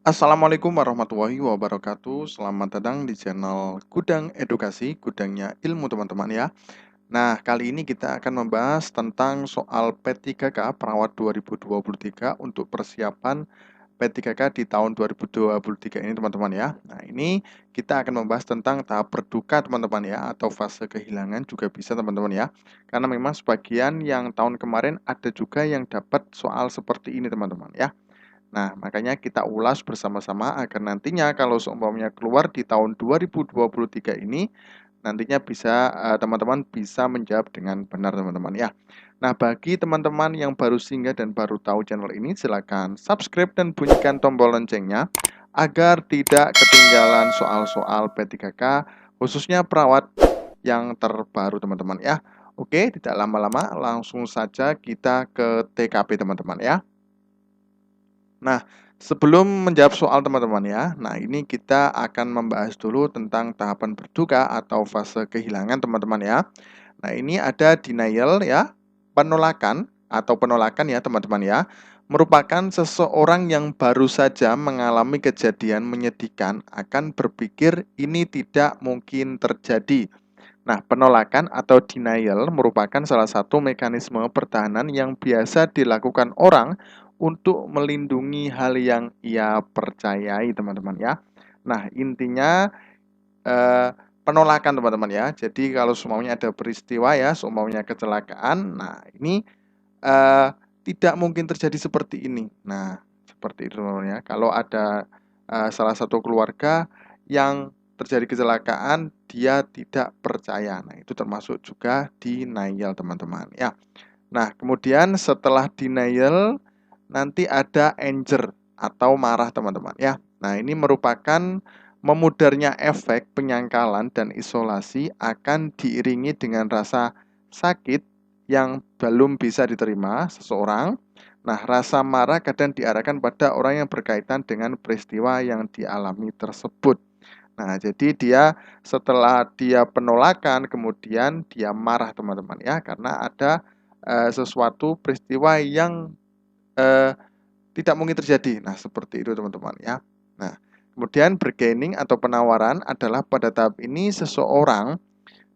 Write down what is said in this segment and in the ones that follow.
Assalamualaikum warahmatullahi wabarakatuh. Selamat datang di channel Gudang Edukasi, gudangnya ilmu teman-teman ya. Nah, kali ini kita akan membahas tentang soal P3K Perawat 2023 untuk persiapan P3K di tahun 2023 ini teman-teman ya. Nah, ini kita akan membahas tentang tahap berduka teman-teman ya, atau fase kehilangan juga bisa teman-teman ya. Karena memang sebagian yang tahun kemarin ada juga yang dapat soal seperti ini teman-teman ya. Nah, makanya kita ulas bersama-sama agar nantinya kalau seumpamanya keluar di tahun 2023 ini, nantinya bisa teman-teman bisa menjawab dengan benar teman-teman ya. Nah, bagi teman-teman yang baru singgah dan baru tahu channel ini, silakan subscribe dan bunyikan tombol loncengnya agar tidak ketinggalan soal-soal P3K khususnya perawat yang terbaru teman-teman ya. Oke, tidak lama-lama langsung saja kita ke TKP teman-teman ya. Nah, sebelum menjawab soal teman-teman ya, nah ini kita akan membahas dulu tentang tahapan berduka atau fase kehilangan teman-teman ya. Nah, ini ada denial ya, penolakan ya teman-teman ya, merupakan seseorang yang baru saja mengalami kejadian menyedihkan akan berpikir ini tidak mungkin terjadi. Nah, penolakan atau denial merupakan salah satu mekanisme pertahanan yang biasa dilakukan orang untuk melindungi hal yang ia percayai, teman-teman ya. Nah, intinya eh, penolakan, teman-teman ya. Jadi kalau semuanya ada peristiwa ya, semuanya kecelakaan, nah ini eh, tidak mungkin terjadi seperti ini. Nah, seperti itu teman-teman ya. Kalau ada salah satu keluarga yang terjadi kecelakaan, dia tidak percaya. Nah, itu termasuk juga denial, teman-teman ya. Nah, kemudian setelah denial nanti ada anger atau marah, teman-teman ya. Nah, ini merupakan memudarnya efek penyangkalan dan isolasi akan diiringi dengan rasa sakit yang belum bisa diterima seseorang. Nah, rasa marah kadang diarahkan pada orang yang berkaitan dengan peristiwa yang dialami tersebut. Nah, jadi dia setelah dia penolakan, kemudian dia marah teman-teman ya, karena ada sesuatu peristiwa yang eh, tidak mungkin terjadi. Nah, seperti itu teman-teman ya. Nah, kemudian bargaining atau penawaran adalah pada tahap ini seseorang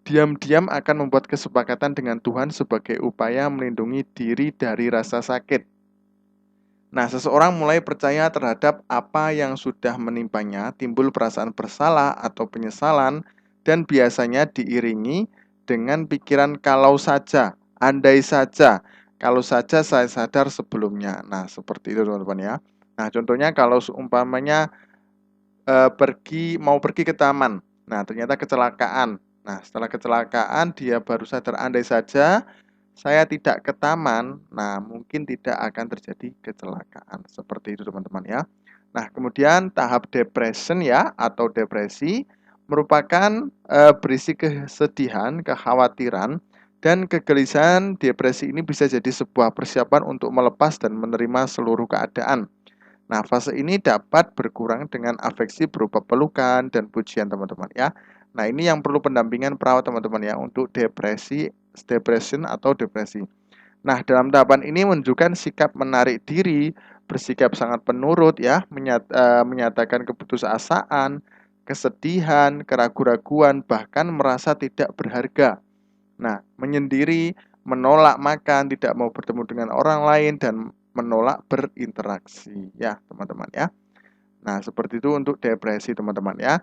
diam-diam akan membuat kesepakatan dengan Tuhan sebagai upaya melindungi diri dari rasa sakit. Nah, seseorang mulai percaya terhadap apa yang sudah menimpanya, timbul perasaan bersalah atau penyesalan, dan biasanya diiringi dengan pikiran kalau saja, andai saja, kalau saja saya sadar sebelumnya. Nah, seperti itu teman-teman ya. Nah, contohnya kalau seumpamanya mau pergi ke taman. Nah, ternyata kecelakaan. Nah, setelah kecelakaan dia baru sadar andai saja saya tidak ke taman, nah mungkin tidak akan terjadi kecelakaan. Seperti itu teman-teman ya. Nah, kemudian tahap depression ya atau depresi merupakan berisi kesedihan, kekhawatiran, dan kegelisahan. Depresi ini bisa jadi sebuah persiapan untuk melepas dan menerima seluruh keadaan. Nah, fase ini dapat berkurang dengan afeksi berupa pelukan dan pujian teman-teman ya. Nah, ini yang perlu pendampingan perawat teman-teman ya untuk depression atau depresi. Nah, dalam tahapan ini menunjukkan sikap menarik diri, bersikap sangat penurut ya, menyatakan keputusasaan, kesedihan, keraguan-raguan, bahkan merasa tidak berharga. Nah, menyendiri, menolak makan, tidak mau bertemu dengan orang lain, dan menolak berinteraksi ya teman-teman ya. Nah, seperti itu untuk depresi teman-teman ya.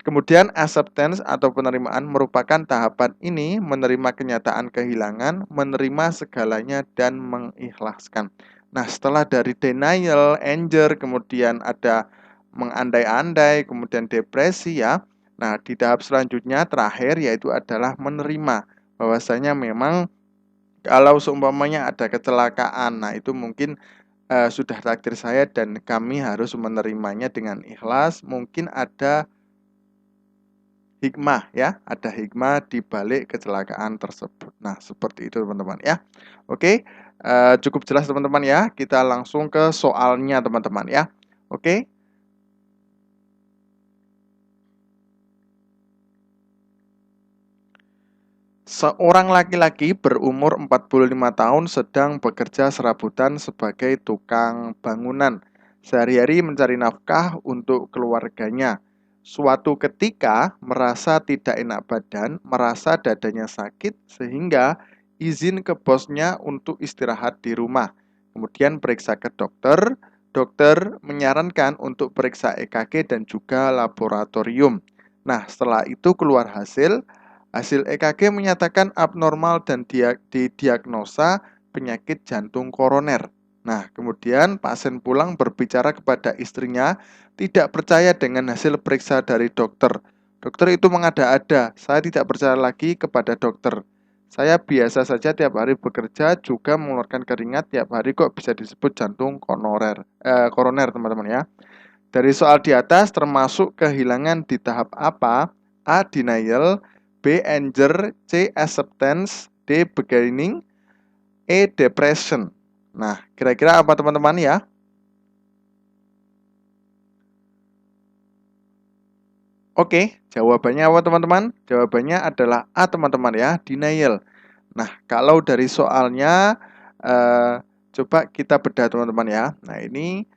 Kemudian acceptance atau penerimaan merupakan tahapan ini menerima kenyataan kehilangan, menerima segalanya dan mengikhlaskan. Nah, setelah dari denial, anger, kemudian ada mengandai-andai, kemudian depresi ya. Nah, di tahap selanjutnya terakhir yaitu adalah menerima bahwasanya memang kalau seumpamanya ada kecelakaan, nah itu mungkin sudah takdir saya dan kami harus menerimanya dengan ikhlas. Mungkin ada hikmah ya, ada hikmah di balik kecelakaan tersebut. Nah, seperti itu teman-teman ya. Oke, cukup jelas teman-teman ya. Kita langsung ke soalnya teman-teman ya. Oke. Seorang laki-laki berumur 45 tahun sedang bekerja serabutan sebagai tukang bangunan sehari-hari mencari nafkah untuk keluarganya. Suatu ketika merasa tidak enak badan, merasa dadanya sakit, sehingga izin ke bosnya untuk istirahat di rumah. Kemudian periksa ke dokter, dokter menyarankan untuk periksa EKG dan juga laboratorium. Nah, setelah itu keluar hasil EKG menyatakan abnormal dan didiagnosa penyakit jantung koroner. Nah, kemudian pasien pulang berbicara kepada istrinya, tidak percaya dengan hasil periksa dari dokter. Dokter itu mengada-ada, saya tidak percaya lagi kepada dokter. Saya biasa saja tiap hari bekerja, juga mengeluarkan keringat tiap hari kok bisa disebut jantung koroner teman-teman ya. Dari soal di atas termasuk kehilangan di tahap apa? A. Denial, B. Anger, C. Acceptance, D. Beginning, E. Depression. Nah, kira-kira apa teman-teman ya? Oke, jawabannya apa teman-teman? Jawabannya adalah A teman-teman ya, denial. Nah, kalau dari soalnya, coba kita bedah teman-teman ya. Nah, ini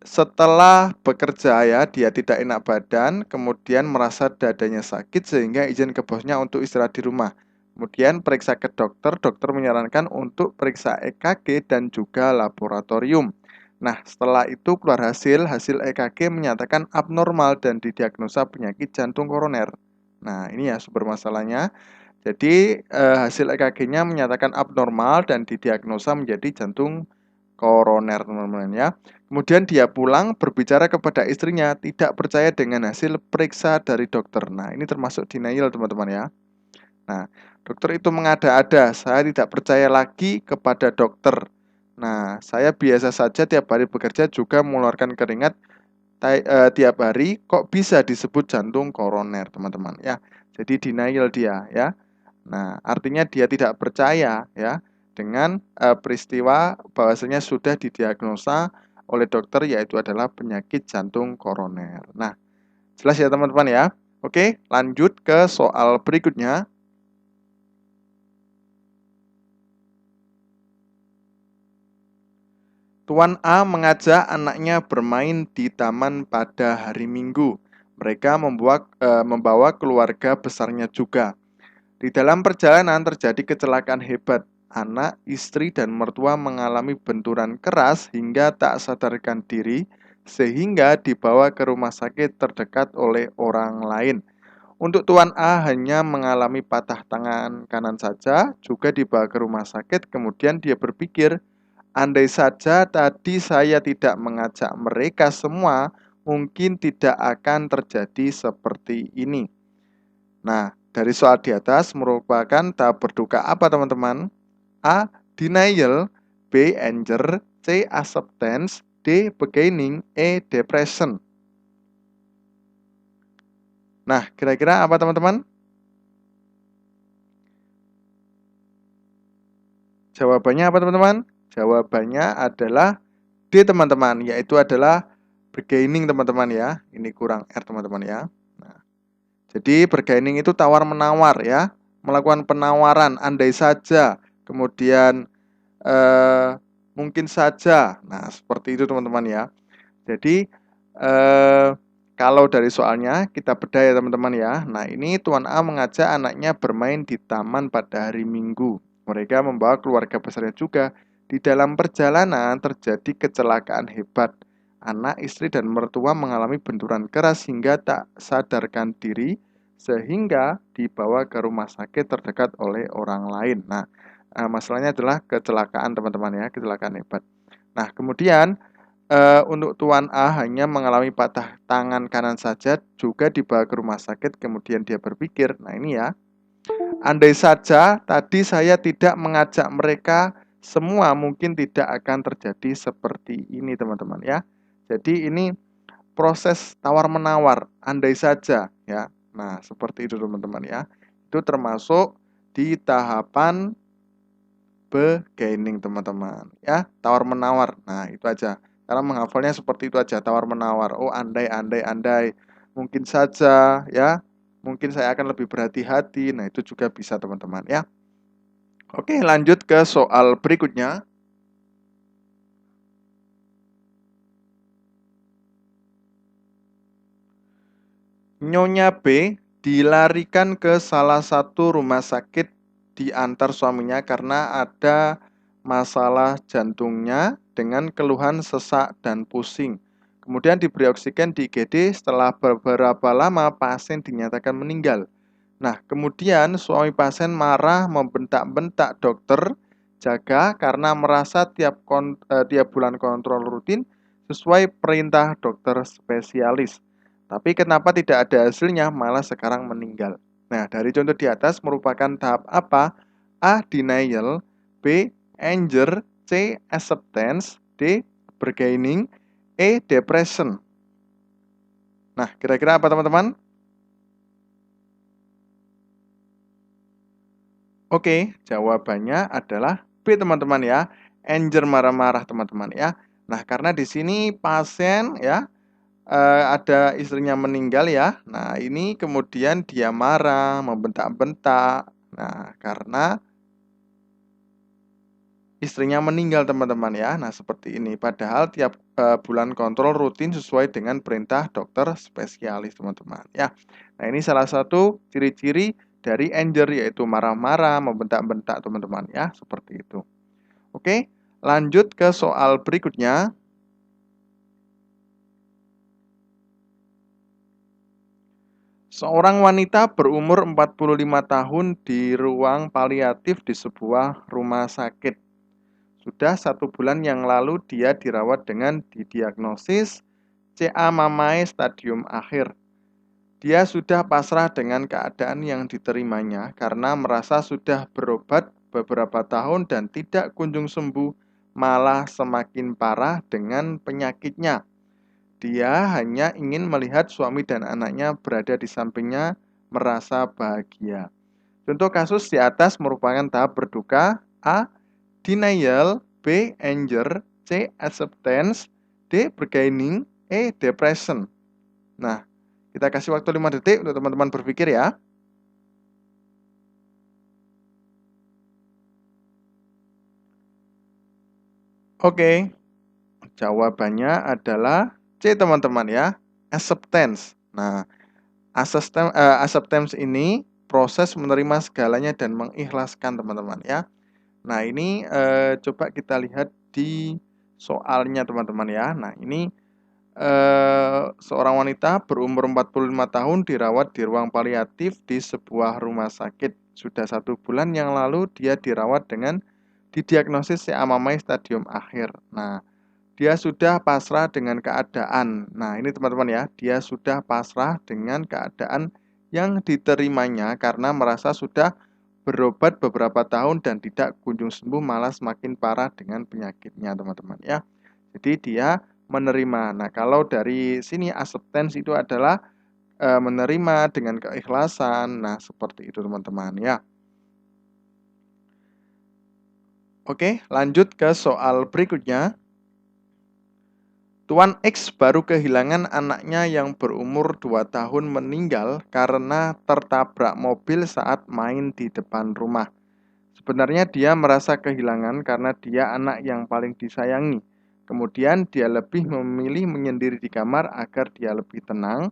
setelah bekerja ya, dia tidak enak badan, kemudian merasa dadanya sakit sehingga izin ke bosnya untuk istirahat di rumah. Kemudian periksa ke dokter, dokter menyarankan untuk periksa EKG dan juga laboratorium. Nah, setelah itu keluar hasil EKG menyatakan abnormal dan didiagnosa penyakit jantung koroner. Nah, ini ya sumber masalahnya. Jadi, hasil EKG-nya menyatakan abnormal dan didiagnosa menjadi jantung koroner teman-teman ya. Kemudian dia pulang berbicara kepada istrinya, tidak percaya dengan hasil periksa dari dokter. Nah, ini termasuk denial teman-teman ya. Nah, dokter itu mengada-ada, saya tidak percaya lagi kepada dokter. Nah, saya biasa saja tiap hari bekerja juga mengeluarkan keringat tiap hari, kok bisa disebut jantung koroner teman-teman ya. Jadi denial dia ya. Nah, artinya dia tidak percaya ya dengan peristiwa bahwasanya sudah didiagnosa oleh dokter yaitu adalah penyakit jantung koroner. Nah, jelas ya teman-teman ya. Oke, lanjut ke soal berikutnya. Tuan A mengajak anaknya bermain di taman pada hari Minggu. Mereka membawa keluarga besarnya juga. Di dalam perjalanan terjadi kecelakaan hebat. Anak, istri, dan mertua mengalami benturan keras hingga tak sadarkan diri, sehingga dibawa ke rumah sakit terdekat oleh orang lain. Untuk Tuan A hanya mengalami patah tangan kanan saja, juga dibawa ke rumah sakit, kemudian dia berpikir, andai saja tadi saya tidak mengajak mereka semua, mungkin tidak akan terjadi seperti ini. Nah, dari soal di atas merupakan tahap berduka apa teman-teman? A. Denial, B. Anger, C. Acceptance, D. Beginning, E. Depression. Nah, kira-kira apa teman-teman? Jawabannya apa teman-teman? Jawabannya adalah D teman-teman, yaitu adalah beginning teman-teman ya. Ini kurang R teman-teman ya. Nah, jadi bargaining itu tawar-menawar ya, melakukan penawaran andai saja, kemudian mungkin saja. Nah, seperti itu teman-teman ya. Jadi kalau dari soalnya kita bedah ya teman-teman ya. Nah, ini Tuan A mengajak anaknya bermain di taman pada hari Minggu. Mereka membawa keluarga besarnya juga. Di dalam perjalanan terjadi kecelakaan hebat. Anak, istri, dan mertua mengalami benturan keras hingga tak sadarkan diri sehingga dibawa ke rumah sakit terdekat oleh orang lain. Nah, masalahnya adalah kecelakaan teman-teman ya, kecelakaan hebat. Nah, kemudian untuk Tuan A hanya mengalami patah tangan kanan saja, juga dibawa ke rumah sakit, kemudian dia berpikir, nah ini ya, andai saja tadi saya tidak mengajak mereka semua, mungkin tidak akan terjadi seperti ini teman-teman ya. Jadi ini proses tawar-menawar, andai saja ya. Nah, seperti itu teman-teman ya. Itu termasuk di tahapan beginning teman-teman ya, tawar-menawar. Nah, itu aja. Karena menghafalnya seperti itu aja, tawar-menawar. Oh, andai, andai, andai. Mungkin saja ya. Mungkin saya akan lebih berhati-hati. Nah, itu juga bisa teman-teman ya. Oke, lanjut ke soal berikutnya. Nyonya B dilarikan ke salah satu rumah sakit diantar suaminya karena ada masalah jantungnya dengan keluhan sesak dan pusing. Kemudian diberi oksigen di IGD, setelah beberapa lama pasien dinyatakan meninggal. Nah, kemudian suami pasien marah membentak-bentak dokter jaga karena merasa tiap bulan kontrol rutin sesuai perintah dokter spesialis. Tapi kenapa tidak ada hasilnya, malah sekarang meninggal. Nah, dari contoh di atas merupakan tahap apa? A. Denial, B. Anger, C. Acceptance, D. Bargaining, E. Depression. Nah, kira-kira apa teman-teman? Oke, jawabannya adalah B teman-teman ya. Anger, marah-marah teman-teman ya. Nah, karena di sini pasien ya ada istrinya meninggal ya. Nah, ini kemudian dia marah, membentak-bentak. Nah, karena istrinya meninggal teman-teman ya. Nah, seperti ini. Padahal tiap bulan kontrol rutin sesuai dengan perintah dokter spesialis teman-teman ya. Nah, ini salah satu ciri-ciri dari anger yaitu marah-marah, membentak-bentak teman-teman ya, seperti itu. Oke, lanjut ke soal berikutnya. Seorang wanita berumur 45 tahun di ruang paliatif di sebuah rumah sakit. Sudah 1 bulan yang lalu dia dirawat dengan didiagnosis CA Mamae stadium akhir. Dia sudah pasrah dengan keadaan yang diterimanya karena merasa sudah berobat beberapa tahun dan tidak kunjung sembuh, malah semakin parah dengan penyakitnya. Dia hanya ingin melihat suami dan anaknya berada di sampingnya, merasa bahagia. Contoh kasus di atas merupakan tahap berduka: A. Denial, B. Anger, C. Acceptance, D. Bargaining, E. Depression. Nah, kita kasih waktu 5 detik untuk teman-teman berpikir ya. Oke, jawabannya adalah C teman-teman ya, acceptance. Nah, acceptance ini proses menerima segalanya dan mengikhlaskan teman-teman ya. Nah, ini coba kita lihat di soalnya teman-teman ya. Nah, ini seorang wanita berumur 45 tahun dirawat di ruang paliatif di sebuah rumah sakit. Sudah 1 bulan yang lalu dia dirawat dengan didiagnosis CA-MAMAI stadium akhir. Nah, dia sudah pasrah dengan keadaan. Nah, ini teman-teman ya, dia sudah pasrah dengan keadaan yang diterimanya karena merasa sudah berobat beberapa tahun dan tidak kunjung sembuh, malah semakin parah dengan penyakitnya, teman-teman ya. Jadi dia menerima. Nah, kalau dari sini acceptance itu adalah menerima dengan keikhlasan. Nah, seperti itu teman-teman ya. Oke, lanjut ke soal berikutnya. Tuan X baru kehilangan anaknya yang berumur 2 tahun meninggal karena tertabrak mobil saat main di depan rumah. Sebenarnya dia merasa kehilangan karena dia anak yang paling disayangi. Kemudian dia lebih memilih menyendiri di kamar agar dia lebih tenang.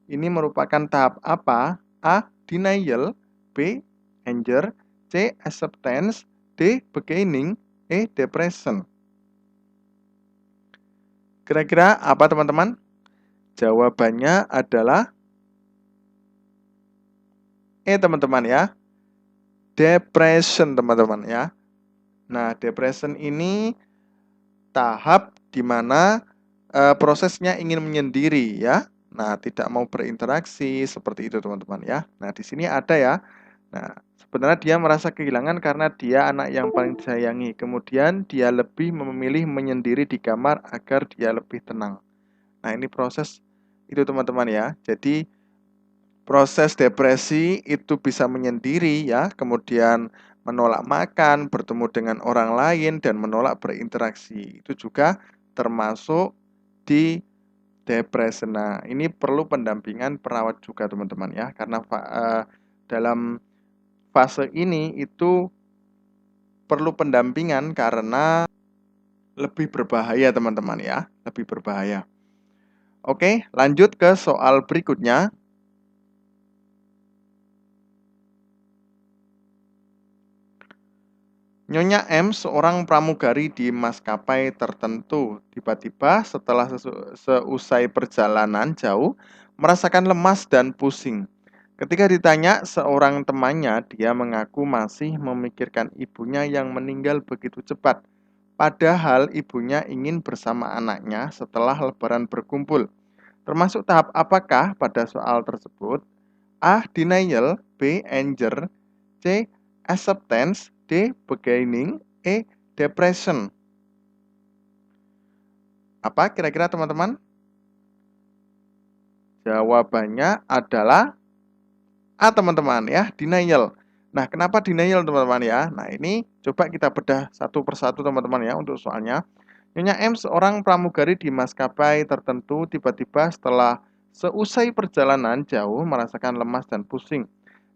Ini merupakan tahap apa? A. Denial, B. Anger, C. Acceptance, D. Bargaining, E. Depression. Kira-kira apa teman-teman? Jawabannya adalah E teman-teman ya. Depression teman-teman ya. Nah, depression ini tahap di mana prosesnya ingin menyendiri ya. Nah, tidak mau berinteraksi seperti itu teman-teman ya. Nah, di sini ada ya. Nah, sebenarnya dia merasa kehilangan karena dia anak yang paling disayangi. Kemudian dia lebih memilih menyendiri di kamar agar dia lebih tenang. Nah, ini proses itu teman-teman ya. Jadi proses depresi itu bisa menyendiri ya, kemudian menolak makan, bertemu dengan orang lain, dan menolak berinteraksi. Itu juga termasuk di depresi. Nah, ini perlu pendampingan perawat juga teman-teman ya, karena dalam fase ini itu perlu pendampingan karena lebih berbahaya teman-teman ya, lebih berbahaya. Oke, lanjut ke soal berikutnya. Nyonya M, seorang pramugari di maskapai tertentu, tiba-tiba setelah seusai perjalanan jauh, merasakan lemas dan pusing. Ketika ditanya seorang temannya, dia mengaku masih memikirkan ibunya yang meninggal begitu cepat. Padahal ibunya ingin bersama anaknya setelah Lebaran berkumpul. Termasuk tahap apakah pada soal tersebut? A. Denial, B. Anger, C. Acceptance, D. Beginning, E. Depression. Apa kira-kira teman-teman? Jawabannya adalah A teman-teman ya, denial. Nah, kenapa denial teman-teman ya? Nah, ini coba kita bedah satu persatu teman-teman ya untuk soalnya. Nyonya M, seorang pramugari di maskapai tertentu, tiba-tiba setelah seusai perjalanan jauh merasakan lemas dan pusing.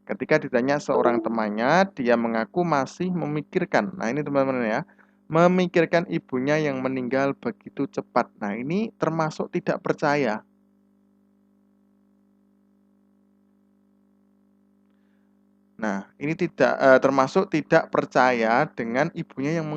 Ketika ditanya seorang temannya, dia mengaku masih memikirkan. Nah, ini teman-teman ya, memikirkan ibunya yang meninggal begitu cepat. Nah, ini termasuk tidak percaya. Nah, ini termasuk tidak percaya dengan ibunya yang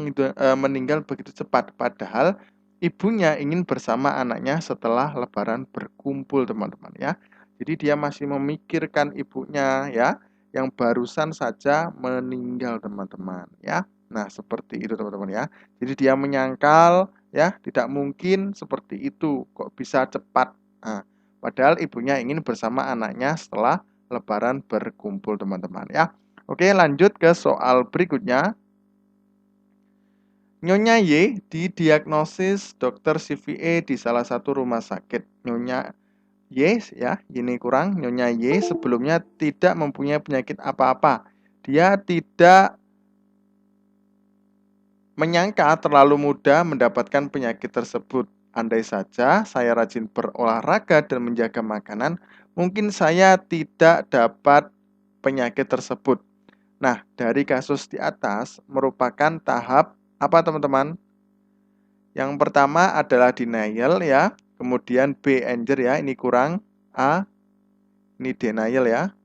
meninggal begitu cepat. Padahal ibunya ingin bersama anaknya setelah Lebaran berkumpul, teman-teman ya. Jadi dia masih memikirkan ibunya ya, yang barusan saja meninggal, teman-teman ya. Nah, seperti itu teman-teman ya. Jadi dia menyangkal ya, tidak mungkin seperti itu, kok bisa cepat. Nah, padahal ibunya ingin bersama anaknya setelah Lebaran berkumpul, teman-teman ya. Oke, lanjut ke soal berikutnya. Nyonya Y didiagnosis dokter CVE di salah satu rumah sakit. Nyonya Y ya, ini kurang. Nyonya Y sebelumnya tidak mempunyai penyakit apa-apa. Dia tidak menyangka terlalu mudah mendapatkan penyakit tersebut. Andai saja saya rajin berolahraga dan menjaga makanan, mungkin saya tidak dapat penyakit tersebut. Nah, dari kasus di atas merupakan tahap apa teman-teman? Yang pertama adalah denial ya, kemudian B anger ya, ini kurang, A ini denial ya.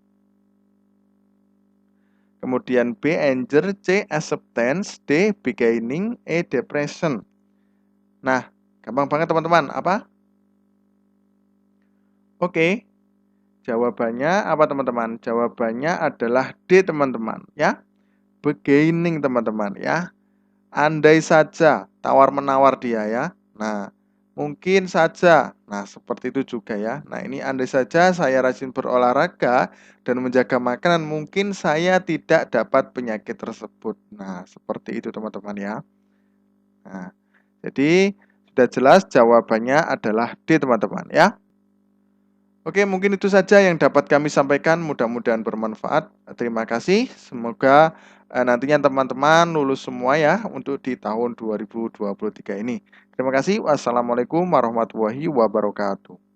Kemudian B anger, C acceptance, D beginning, E depression. Nah, gampang banget teman-teman, apa? Oke. Jawabannya apa teman-teman? Jawabannya adalah D teman-teman ya. Beginning teman-teman ya. Andai saja tawar-menawar dia ya. Nah, mungkin saja. Nah, seperti itu juga ya. Nah, ini andai saja saya rajin berolahraga dan menjaga makanan, mungkin saya tidak dapat penyakit tersebut. Nah, seperti itu teman-teman ya. Nah, jadi sudah jelas jawabannya adalah D teman-teman ya. Oke, mungkin itu saja yang dapat kami sampaikan. Mudah-mudahan bermanfaat. Terima kasih. Semoga nantinya teman-teman lulus semua ya untuk di tahun 2023 ini. Terima kasih. Wassalamualaikum warahmatullahi wabarakatuh.